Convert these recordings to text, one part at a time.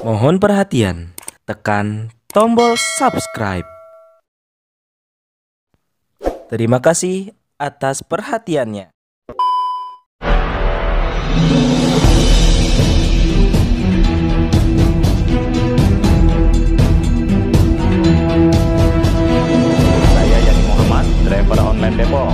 Mohon perhatian, tekan tombol subscribe. Terima kasih atas perhatiannya. Saya Yani Muhammad, driver online Depok.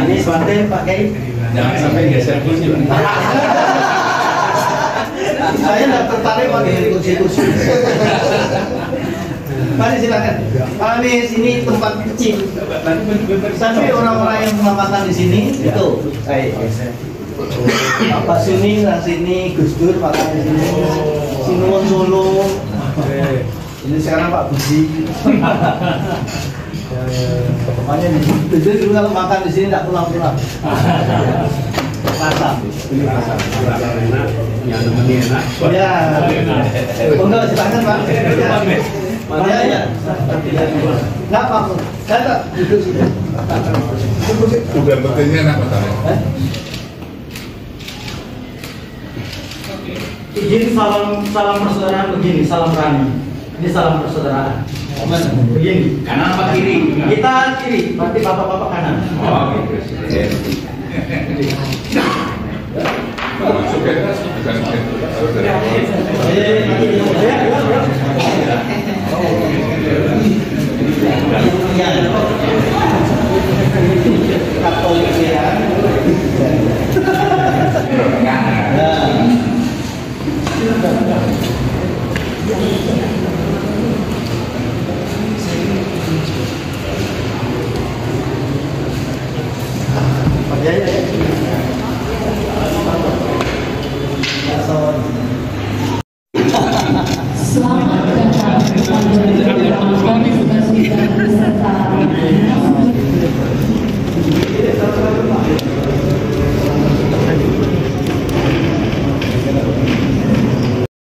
Ini Swante Pak Kiai. Jangan sampai geser kursi. Saya tidak tertarik pakai kursi-kursi. Mari silakan. Pak Anies, ini tempat kecil. Tapi orang-orang yang makan di sini itu. Pak Suni di sini, Gus Dur makan di sini. Sinuwun Solo. Ini sekarang Pak Budi. Makanya di sini dulu kalau makan di sini tidak pulang-pulang. Pasang. Ini pasang. Enak. Yang nemenin enak. Ya. Enggak silakan Pak. Ya. Enggak Pak. Saya tak duduk sini. Udah betulnya enak Pak. Izin salam persaudaraan begini, salam rani. Ini salam persaudaraan. Begini. Kanan apa kiri? Kita kiri, berarti bapak-bapak kanan. Oh, gitu. Katolik ya. Selamat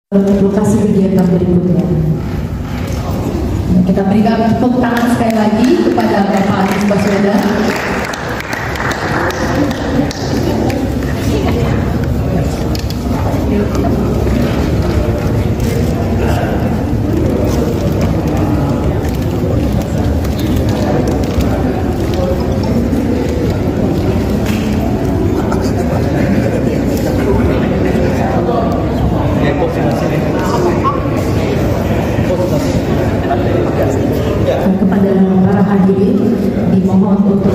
datang lokasi kegiatan berikutnya. Kita berikan tepuk tangan sekali lagi kepada Bapak Anies Baswedan. Kepada para hadirin dimohon untuk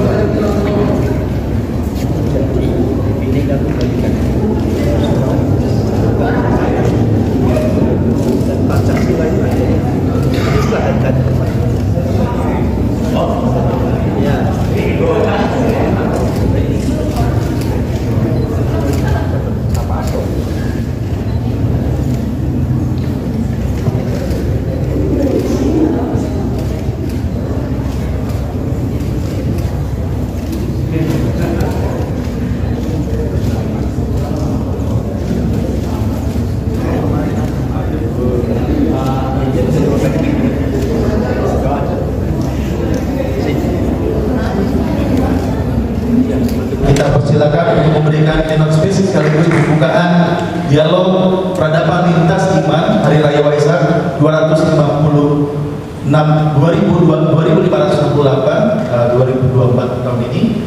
kita persilakan untuk memberikan keynote speech sekaligus pembukaan dialog peradaban lintas iman Hari Raya Waisak 2024 tahun ini.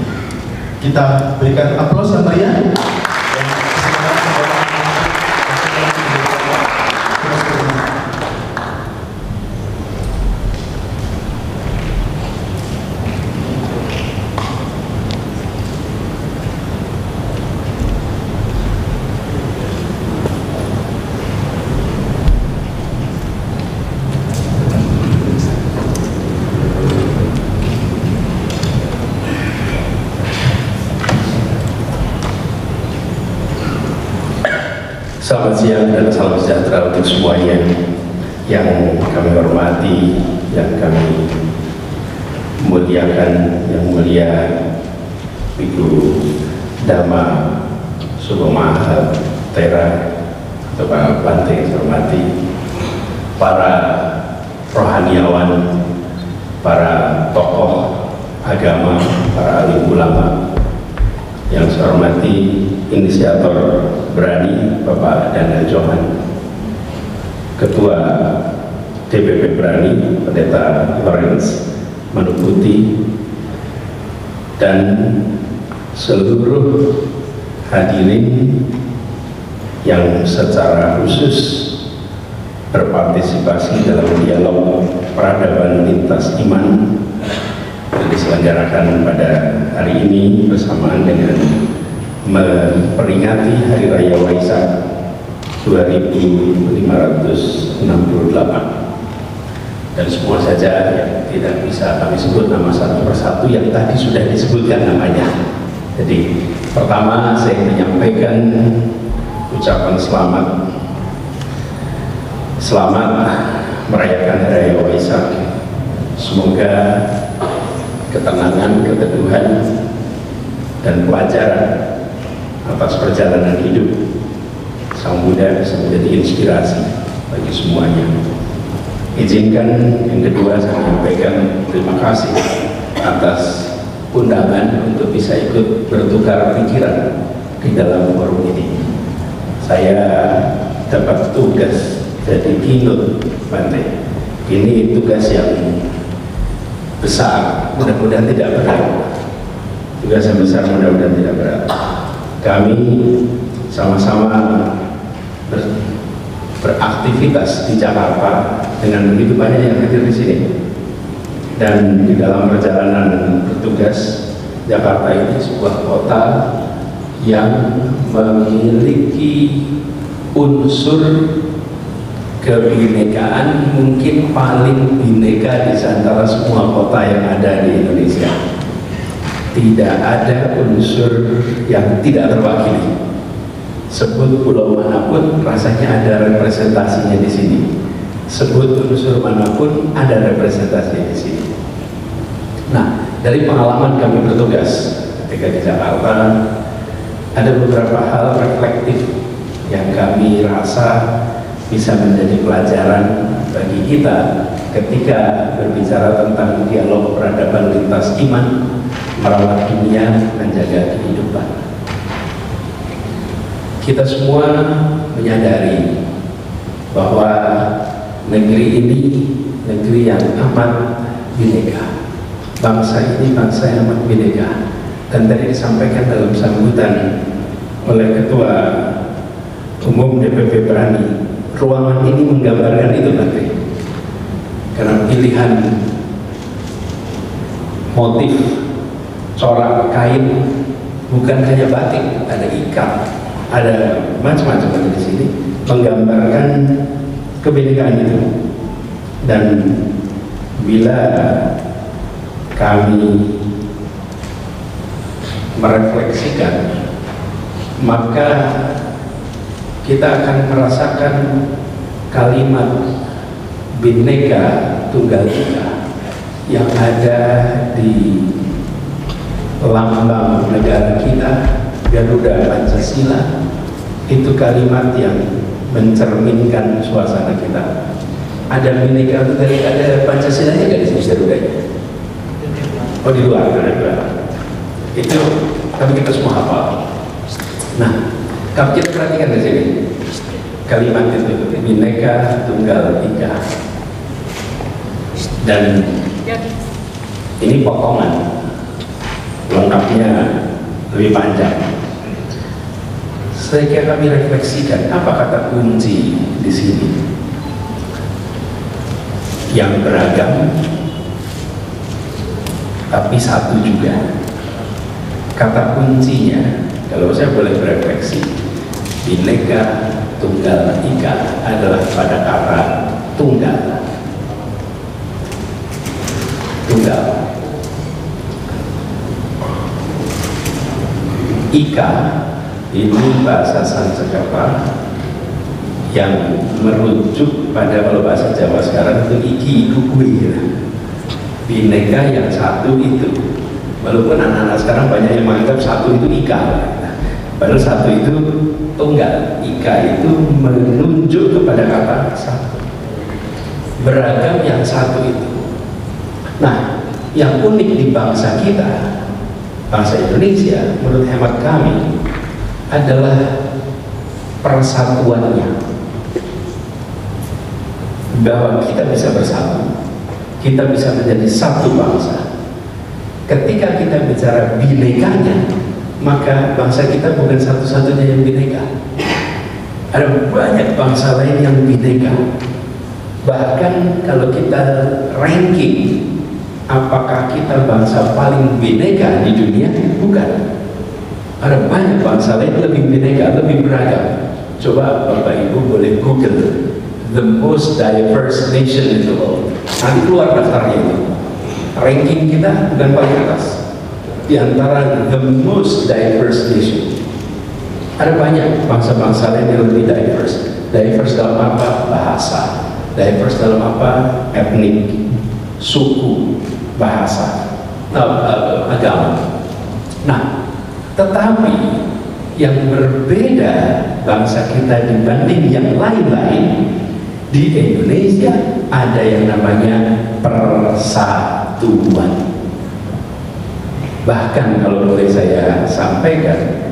Kita berikan aplaus yang meriah. Selamat siang dan salam sejahtera untuk semuanya yang kami hormati, yang kami muliakan, yang mulia Biku Dhamma Sukomaha Tera atau Pak Bante yang hormati, para rohaniawan, para tokoh agama, para alim ulama yang saya hormati, inisiator Berani Bapak Dana Johan, Ketua DPP Berani Pendeta Lawrence Manuputi, dan seluruh hadirin yang secara khusus berpartisipasi dalam dialog peradaban lintas iman yang diselenggarakan pada hari ini bersamaan dengan memperingati Hari Raya Waisak 2568, dan semua saja yang tidak bisa kami sebut nama satu persatu yang tadi sudah disebutkan namanya. Jadi pertama saya menyampaikan ucapan selamat merayakan Hari Raya Waisak. Semoga ketenangan, keteduhan, dan pelajaran atas perjalanan hidup Sang Buddha bisa menjadi inspirasi bagi semuanya. Izinkan yang kedua saya menyampaikan terima kasih atas undangan untuk bisa ikut bertukar pikiran di dalam forum ini. Saya dapat tugas jadi keynote Bante. Ini tugas yang besar, mudah-mudahan tidak berat. Tugas yang besar, mudah-mudahan tidak berat. Kami sama-sama beraktivitas di Jakarta dengan begitu banyak yang hadir di sini, dan di dalam perjalanan bertugas, Jakarta ini sebuah kota yang memiliki unsur kebinekaan mungkin paling bineka di antara semua kota yang ada di Indonesia. Tidak ada unsur yang tidak terwakili. Sebut pulau manapun rasanya ada representasinya di sini. Sebut unsur manapun ada representasinya di sini. Nah, dari pengalaman kami bertugas ketika di Jakarta, ada beberapa hal reflektif yang kami rasa bisa menjadi pelajaran bagi kita ketika berbicara tentang dialog peradaban lintas iman, merawat dunia, menjaga kehidupan. Kita semua menyadari bahwa negeri ini negeri yang amat bineka. Bangsa ini bangsa yang amat bineka. Dan tadi disampaikan dalam sambutan oleh Ketua Umum DPP Berani, ruangan ini menggambarkan itu nanti. Karena pilihan motif corak kain bukan hanya batik, ada ikat, ada macam-macam di sini menggambarkan kebinekaan itu. Dan bila kami merefleksikan, maka kita akan merasakan kalimat Bhinneka Tunggal Ika yang ada di lambang negara kita, Garuda Pancasila. Itu kalimat yang mencerminkan suasana kita. Ada Bhinneka Tunggal Ika, ada Pancasilanya nggak di sini Garudanya? Oh, di luar, itu tapi kita semua hafal. Nah, kalau kita perhatikan di sini kalimat itu, Bhinneka Tunggal Ika, dan ini potongan, lengkapnya lebih panjang. Saya kira kami refleksikan apa kata kunci di sini yang beragam tapi satu juga. Kata kuncinya, kalau saya boleh berefleksi, Bhinneka Tunggal Ika adalah pada kata tunggal. Tunggal. Ika ini bahasa Sanskerta yang merujuk pada, kalau bahasa Jawa sekarang itu iki iku kuwi ya. Bineka yang satu itu, walaupun anak-anak sekarang banyak yang menganggap satu itu ika, padahal satu itu tunggal. Ika itu menunjuk kepada kata satu, beragam yang satu itu. Nah, yang unik di bangsa kita, bangsa Indonesia, menurut hemat kami adalah persatuannya, bahwa kita bisa bersatu, kita bisa menjadi satu bangsa. Ketika kita bicara binekanya, maka bangsa kita bukan satu-satunya yang bineka. Ada banyak bangsa lain yang bineka. Bahkan kalau kita ranking, apakah kita bangsa paling bineka di dunia? Bukan. Ada banyak bangsa lain lebih bineka, lebih beragam. Coba Bapak Ibu boleh Google the most diverse nation in the world. Nanti keluar daftarnya itu. Ranking kita bukan paling atas di antara the most diverse nation. Ada banyak bangsa-bangsa lain yang lebih diverse. Diverse dalam apa? Bahasa. Diverse dalam apa? Etnik, suku, bahasa, agama. Nah, tetapi yang berbeda bangsa kita dibanding yang lain-lain, di Indonesia ada yang namanya persatuan. Bahkan kalau boleh saya sampaikan,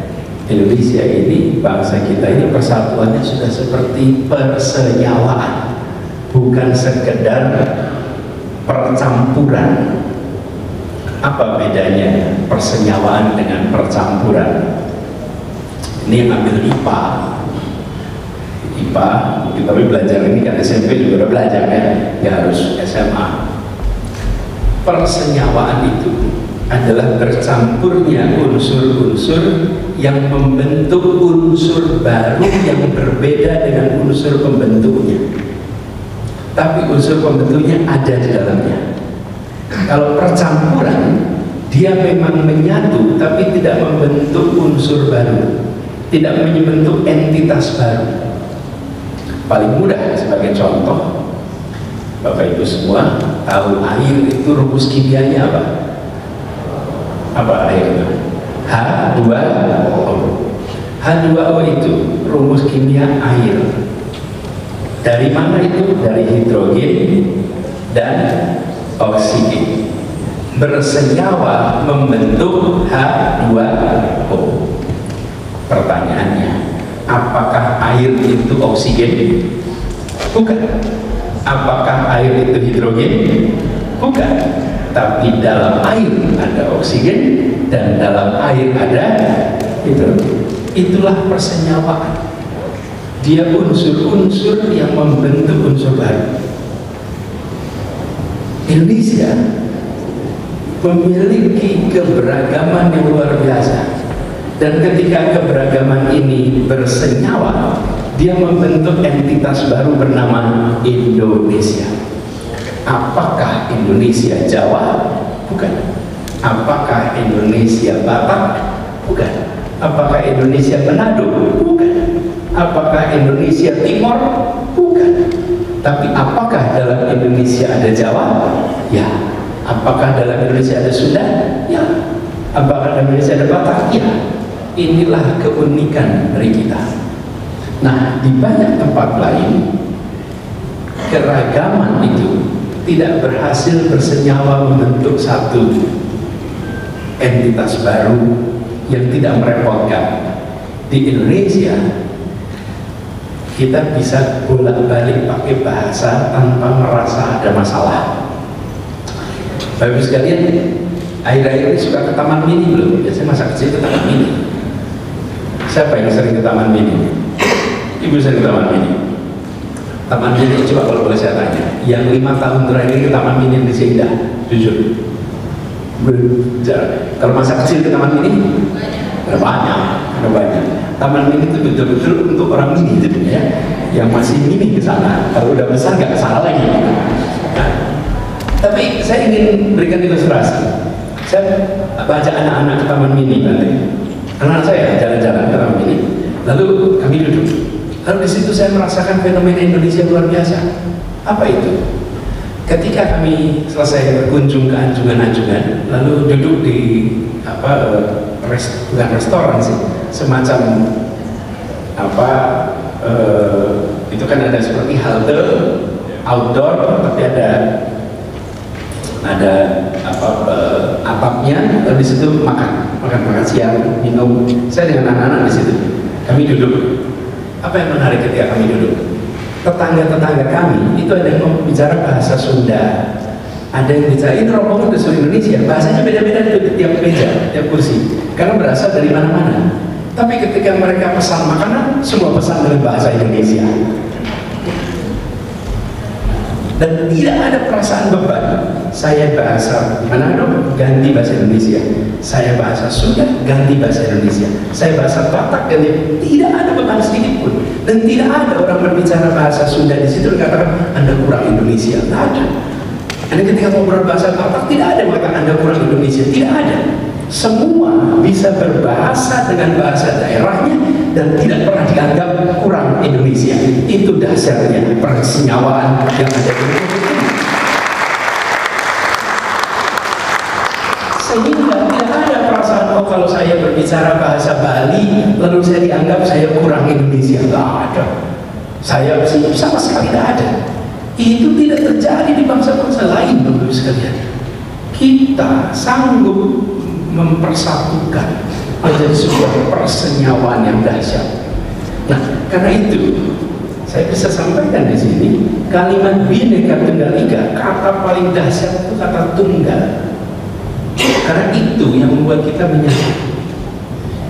Indonesia ini, bangsa kita ini persatuannya sudah seperti persenyawaan, bukan sekedar percampuran. Apa bedanya persenyawaan dengan percampuran? Ini yang ambil IPA. IPA, tapi belajar ini kan SMP juga udah belajar ya, nggak harus SMA. Persenyawaan itu adalah bercampurnya unsur-unsur yang membentuk unsur baru yang berbeda dengan unsur pembentuknya. Tapi unsur pembentuknya ada di dalamnya. Kalau percampuran, dia memang menyatu tapi tidak membentuk unsur baru, tidak membentuk entitas baru. Paling mudah sebagai contoh, Bapak Ibu semua tahu air itu rumus kimianya apa? Apa air itu? H2O. H2O itu rumus kimia air. Dari mana itu? Dari hidrogen dan oksigen. Bersenyawa membentuk H2O. Pertanyaannya, apakah air itu oksigen? Bukan. Apakah air itu hidrogen? Bukan. Tapi dalam air ada oksigen dan dalam air ada hidrogen. Itulah persenyawaan. Dia unsur-unsur yang membentuk unsur baru. Indonesia memiliki keberagaman yang luar biasa. Dan ketika keberagaman ini bersenyawa, dia membentuk entitas baru bernama Indonesia. Apakah Indonesia Jawa? Bukan. Apakah Indonesia Batak? Bukan. Apakah Indonesia Manado? Bukan. Apakah Indonesia Timor? Bukan. Tapi apakah dalam Indonesia ada Jawa? Ya. Apakah dalam Indonesia ada Sunda? Ya. Apakah dalam Indonesia ada Batak? Ya. Inilah keunikan dari kita. Nah, di banyak tempat lain, keragaman itu tidak berhasil bersenyawa membentuk satu entitas baru yang tidak merepotkan. Di Indonesia, kita bisa bolak-balik pakai bahasa tanpa merasa ada masalah. Bapak-Ibu sekalian, akhir-akhir ini suka ke Taman Mini belum? Biasanya masa kecil ke Taman Mini. Siapa yang sering ke Taman Mini? Ibu sering ke Taman Mini. Taman Mini, coba kalau boleh saya tanya, yang 5 tahun terakhir ke Taman Mini di Indah, jujur. Kalau masa kecil ke Taman Mini, ada banyak. Taman Mini itu betul-betul untuk orang mini, ya, yang masih mini ke sana. Kalau udah besar nggak ke sana lagi. Nah, tapi saya ingin berikan ilustrasi. Saya baca anak-anak ke Taman Mini nanti. Anak saya jalan-jalan ke Taman Mini, lalu kami duduk. Lalu di situ saya merasakan fenomena Indonesia luar biasa. Apa itu? Ketika kami selesai berkunjung ke anjungan-anjungan, lalu duduk di bukan restoran sih, semacam itu kan ada seperti halte outdoor, tapi ada atapnya, lalu di situ makan siang, minum. Saya dengan anak-anak di situ, kami duduk. Apa yang menarik ketika kami duduk? Tetangga-tetangga kami itu ada yang bicara bahasa Sunda, ada yang bicara, ini rombongan dari seluruh Indonesia, bahasanya beda-beda di tiap meja, tiap kursi, karena berasal dari mana-mana. Tapi ketika mereka pesan makanan, semua pesan dengan bahasa Indonesia. Dan tidak ada perasaan beban. Saya bahasa Manado, ganti bahasa Indonesia. Saya bahasa Sunda, ganti bahasa Indonesia. Saya bahasa Batak, ganti. Tidak ada beban sedikit pun. Dan tidak ada orang berbicara bahasa Sunda di situ dikatakan Anda kurang Indonesia. Tidak ada. Anda ketika ngobrol bahasa Batak, tidak ada yang mengatakan Anda kurang Indonesia. Tidak ada. Semua bisa berbahasa dengan bahasa daerahnya dan tidak pernah dianggap kurang Indonesia. Itu dasarnya persenyawaan yang ada di Indonesia. Sehingga tidak ada perasaan, oh kalau saya berbicara bahasa Bali lalu saya dianggap saya kurang Indonesia. Tidak ada. Saya sama sekali tidak ada. Itu tidak terjadi di bangsa-bangsa lain, Bapak Ibu sekalian. Kita sanggup mempersatukan menjadi sebuah persenyawaan yang dahsyat. Nah, karena itu saya bisa sampaikan di sini kalimat Bhinneka Tunggal Ika, kata paling dahsyat itu kata tunggal. Karena itu yang membuat kita menyatu.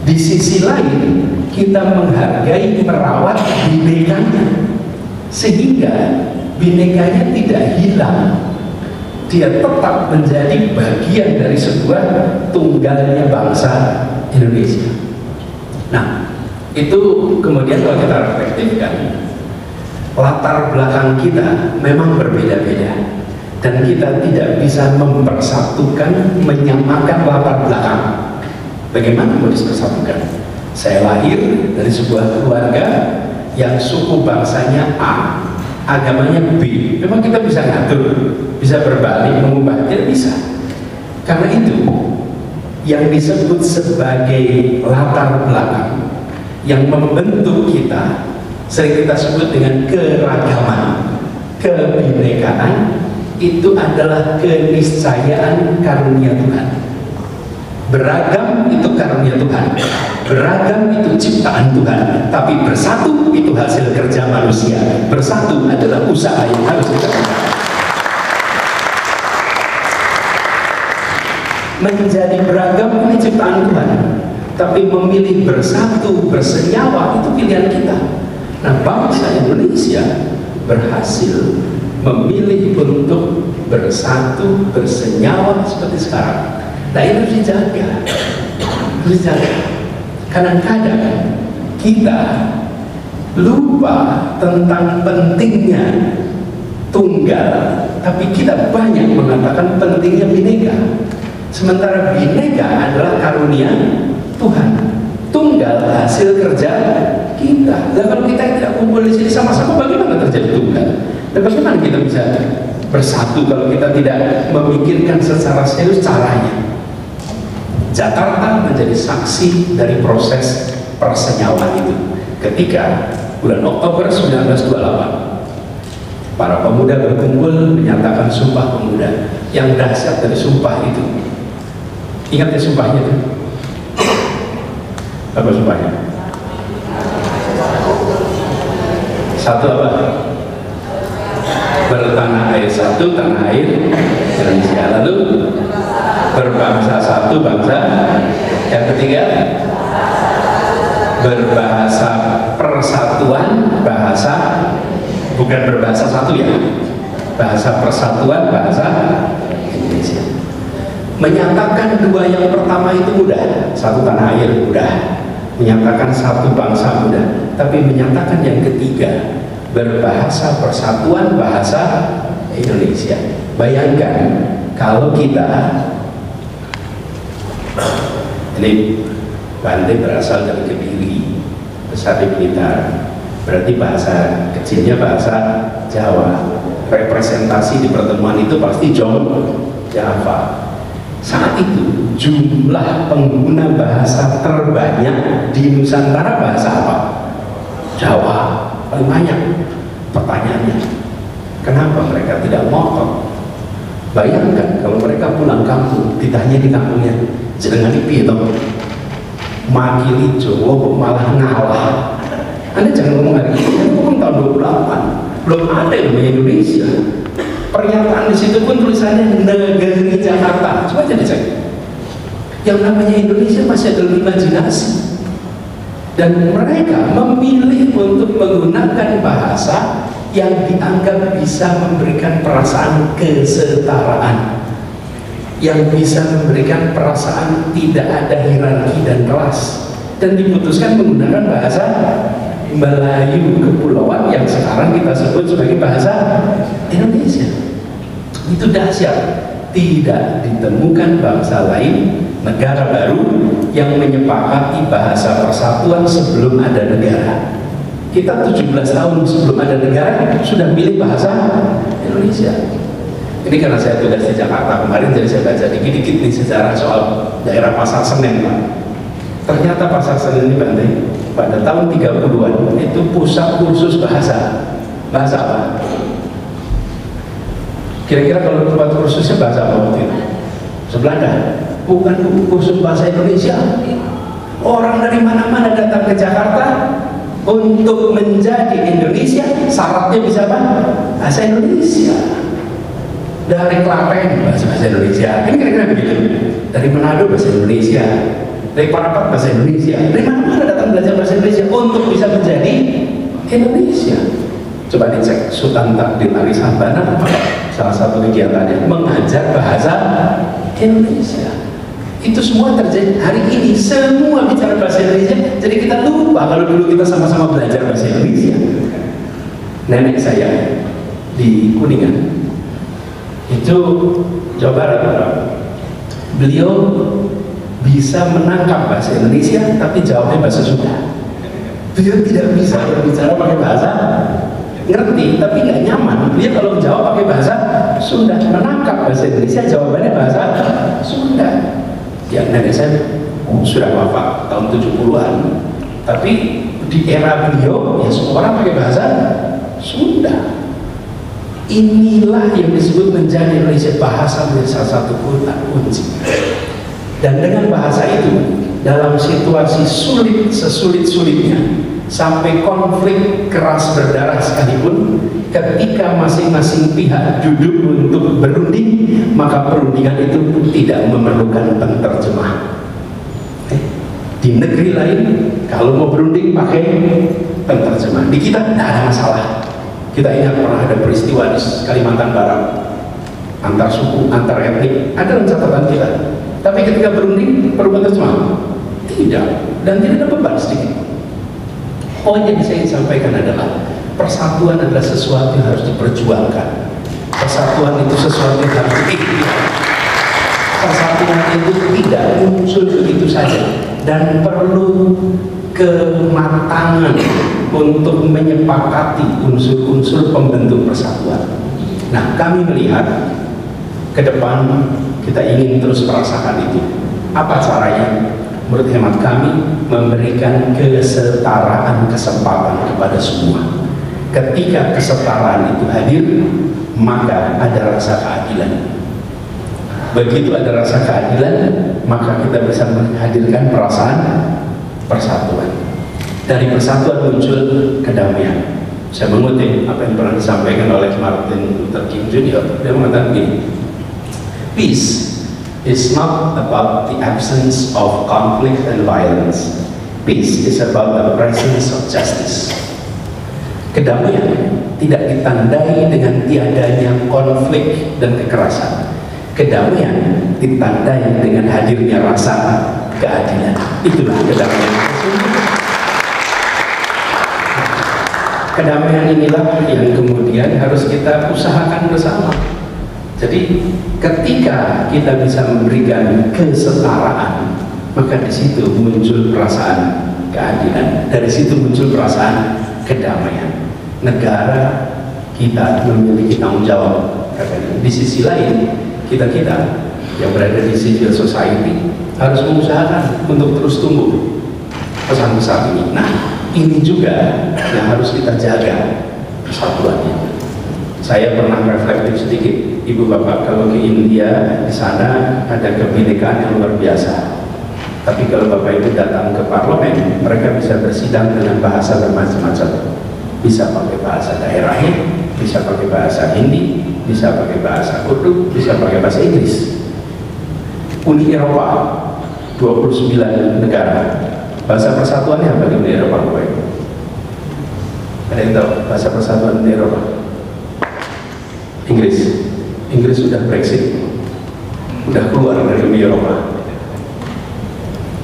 Di sisi lain kita menghargai, merawat bhinekanya, sehingga bhinekanya tidak hilang. Dia tetap menjadi bagian dari sebuah tunggalnya bangsa Indonesia. Nah, itu kemudian kalau kita reflektifkan, latar belakang kita memang berbeda-beda dan kita tidak bisa mempersatukan, menyamakan latar belakang. Bagaimana mau disatukan? Saya lahir dari sebuah keluarga yang suku bangsanya A, agamanya B. Memang kita bisa ngatur, bisa berbalik, mengubah, tidak bisa. Karena itu yang disebut sebagai latar belakang yang membentuk kita sering kita sebut dengan keragaman, kebinekaan, itu adalah keniscayaan karunia Tuhan. Beragam itu karunia Tuhan, beragam itu ciptaan Tuhan, tapi bersatu itu hasil kerja manusia. Bersatu adalah usaha yang harus kita lakukan. Menjadi beragam ini ciptaan Tuhan, tapi memilih bersatu, bersenyawa itu pilihan kita. Nah, bangsa Indonesia berhasil memilih untuk bersatu, bersenyawa seperti sekarang. Nah, ini harus dijaga, harus dijaga. Kadang-kadang kita lupa tentang pentingnya tunggal, tapi kita banyak mengatakan pentingnya bhineka. Sementara bhineka adalah karunia Tuhan, tunggal hasil kerja kita. Dan kalau kita tidak kumpul di sini sama-sama, bagaimana terjadi tunggal? Dan bagaimana kita bisa bersatu kalau kita tidak memikirkan secara serius caranya? Jakarta menjadi saksi dari proses persenyawaan itu. Ketika bulan Oktober 1928, para pemuda berkumpul menyatakan Sumpah Pemuda. Yang dahsyat dari sumpah itu, ingat ya sumpahnya itu? Apa sumpahnya? Satu apa? Bertanah air satu, tanah air Indonesia. Lalu berbangsa satu bangsa. Yang ketiga, berbahasa persatuan, bahasa, bukan berbahasa satu ya, bahasa persatuan, bahasa Indonesia. Menyatakan dua yang pertama itu mudah, satu tanah air mudah, menyatakan satu bangsa mudah, tapi menyatakan yang ketiga, berbahasa persatuan, bahasa Indonesia. Bayangkan kalau kita, ini Bante berasal dari Kediri, besar di Blitar, berarti bahasa kecilnya bahasa Jawa. Representasi di pertemuan itu pasti Java. Saat itu jumlah pengguna bahasa terbanyak di Nusantara bahasa apa? Jawa, paling banyak. Pertanyaannya, kenapa mereka tidak ngotot? Bayangkan kalau mereka pulang kampung, ditanya di kampungnya, jenengan iki to? Makili Jawa malah ngalah. Anda jangan ngomong hari ini, ngomong tahun 28, belum ada yang namanya Indonesia. Pernyataan di situ pun tulisannya negeri Jakarta. Coba aja dicek. Yang namanya Indonesia masih ada imajinasi. Dan mereka memilih untuk menggunakan bahasa yang dianggap bisa memberikan perasaan kesetaraan, yang bisa memberikan perasaan tidak ada hierarki dan kelas, dan diputuskan menggunakan bahasa Melayu Kepulauan yang sekarang kita sebut sebagai bahasa Indonesia. Itu dahsyat. Tidak ditemukan bangsa lain, negara baru yang menyepakati bahasa persatuan sebelum ada negara. Kita 17 tahun sebelum ada negara sudah milih bahasa Indonesia. Ini karena saya tugas di Jakarta kemarin, jadi saya baca dikit-dikit nih sejarah soal daerah Pasar Senen, Pak. Ternyata Pasar Senen ini Bante, pada tahun 30-an itu pusat kursus bahasa. Bahasa apa? Kira-kira kalau tempat kursusnya bahasa apa waktu itu? Sebelanda? Bukan kursus bahasa Indonesia. Orang dari mana-mana datang ke Jakarta untuk menjadi Indonesia, syaratnya bisa apa? Bahasa Indonesia. Dari Klaten bahasa Indonesia, ini kira-kira begitu. Dari Manado bahasa Indonesia, dari Parapat bahasa Indonesia, dari mana-mana datang belajar bahasa Indonesia untuk bisa menjadi Indonesia. Coba dicek Sultan Takdir Ali Sabana, salah satu kegiatannya mengajar bahasa Indonesia. Itu semua terjadi hari ini, semua bicara bahasa Indonesia. Jadi kita lupa kalau dulu kita sama-sama belajar bahasa Indonesia. Nenek saya di Kuningan itu Jawa Barat, beliau bisa menangkap bahasa Indonesia tapi jawabnya bahasa Sunda. Beliau tidak bisa berbicara pakai bahasa, ngerti tapi nggak nyaman. Dia kalau jawab pakai bahasa Sunda, menangkap bahasa Indonesia jawabannya bahasa Sunda. Ya nenek saya sudah wafat tahun 70-an, tapi di era beliau ya semua orang pakai bahasa Sunda. Inilah yang disebut menjadi Indonesia, bahasa menjadi salah satu kunci. Dan dengan bahasa itu, dalam situasi sulit sesulit-sulitnya, sampai konflik keras berdarah sekalipun, ketika masing-masing pihak duduk untuk berunding, maka perundingan itu tidak memerlukan penterjemah. Di negeri lain, kalau mau berunding pakai penterjemah. Di kita tidak ada masalah. Kita ingat pernah ada peristiwa di Kalimantan Barat, antar suku, antar etnik, ada dalam catatan kita. Tapi ketika berunding perlu penterjemah? Tidak, dan tidak ada beban sedikit. Poin yang saya ingin sampaikan adalah persatuan adalah sesuatu yang harus diperjuangkan. Persatuan itu sesuatu yang harus diikhtiar. Persatuan itu tidak muncul begitu saja dan perlu kematangan untuk menyepakati unsur-unsur pembentuk persatuan. Nah, kami melihat ke depan kita ingin terus merasakan itu. Apa caranya? Menurut hemat kami, memberikan kesetaraan kesempatan kepada semua. Ketika kesetaraan itu hadir, maka ada rasa keadilan. Begitu ada rasa keadilan, maka kita bisa menghadirkan perasaan persatuan. Dari persatuan muncul kedamaian. Saya mengutip apa yang pernah disampaikan oleh Martin Luther King Jr. Dia mengatakan begini, peace is not about the absence of conflict and violence. Peace is about the presence of justice. Kedamaian tidak ditandai dengan tiadanya konflik dan kekerasan. Kedamaian ditandai dengan hadirnya rasa keadilan. Itulah kedamaian. Kedamaian inilah yang kemudian harus kita usahakan bersama. Jadi ketika kita bisa memberikan kesetaraan, maka di situ muncul perasaan keadilan. Dari situ muncul perasaan kedamaian. Negara kita memiliki tanggung jawab. Di sisi lain, kita yang berada di civil society harus mengusahakan untuk terus tumbuh pesan-pesan ini. Nah, ini juga yang harus kita jaga persatuannya. Saya pernah reflektif sedikit, Ibu Bapak, kalau ke India, di sana ada kebinekaan yang luar biasa. Tapi kalau Bapak Ibu datang ke parlemen, mereka bisa bersidang dengan bahasa bermacam-macam. Bisa pakai bahasa daerahnya, bisa pakai bahasa Hindi, bisa pakai bahasa Urdu, bisa pakai bahasa Inggris. Uni Eropa, 29 negara. Bahasa persatuannya apa di Uni Eropa, Bapak Ibu? Ada yang tahu bahasa persatuan Uni Eropa? Inggris. Inggris sudah Brexit, sudah keluar dari Uni Eropa.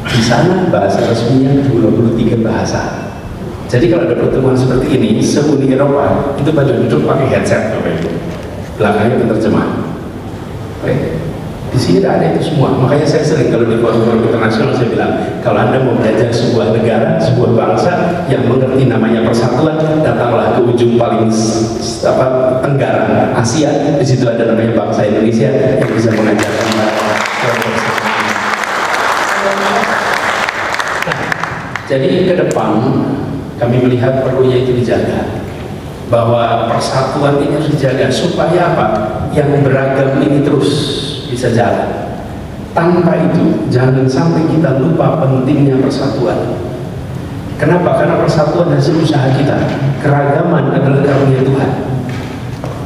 Di sana bahasa resminya 23 bahasa. Jadi kalau ada pertemuan seperti ini, se-Uni Eropa itu pada duduk pakai headset, Bapak Ibu. Belakangnya penerjemah. Oke. Di sini tidak ada itu semua. Makanya saya sering kalau di forum-forum internasional saya bilang, kalau Anda mau belajar sebuah negara, sebuah bangsa yang mengerti namanya persatuan, datanglah ke ujung paling tenggara Asia. Di situ ada namanya bangsa Indonesia yang bisa mengajarkan jadi ke depan kami melihat perlunya itu dijaga, bahwa persatuan ini harus dijaga supaya apa? Yang beragam ini terus bisa jalan. Tanpa itu jangan sampai kita lupa pentingnya persatuan. Kenapa? Karena persatuan hasil usaha kita. Keragaman adalah karunia Tuhan.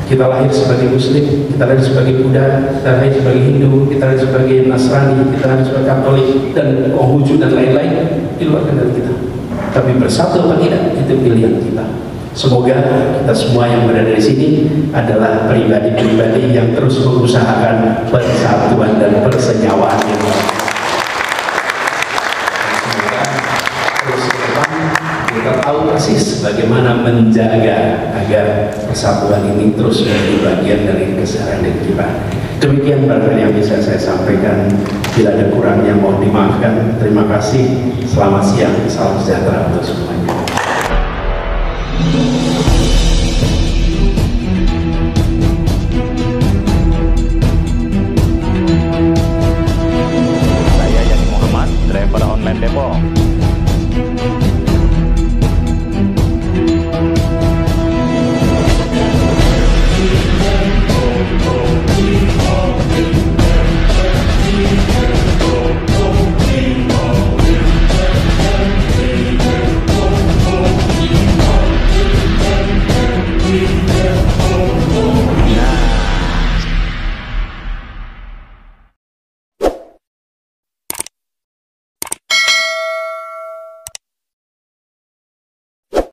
Kita lahir sebagai Muslim, kita lahir sebagai Buddha, kita lahir sebagai Hindu, kita lahir sebagai Nasrani, kita lahir sebagai Katolik, dan Konghucu dan lain-lain. Di luar kendali kita. Tapi bersatu atau tidak, itu pilihan kita. Semoga kita semua yang berada di sini adalah pribadi-pribadi yang terus mengusahakan persatuan dan persenyawaan yang baik. Semoga terus ke depan kita tahu persis bagaimana menjaga agar persatuan ini terus menjadi bagian dari keseharian kita. Demikian barangkali yang bisa saya sampaikan. Bila ada kurangnya mohon dimaafkan. Terima kasih. Selamat siang. Salam sejahtera untuk semuanya. Saya Yani Muhammad, driver online Depok.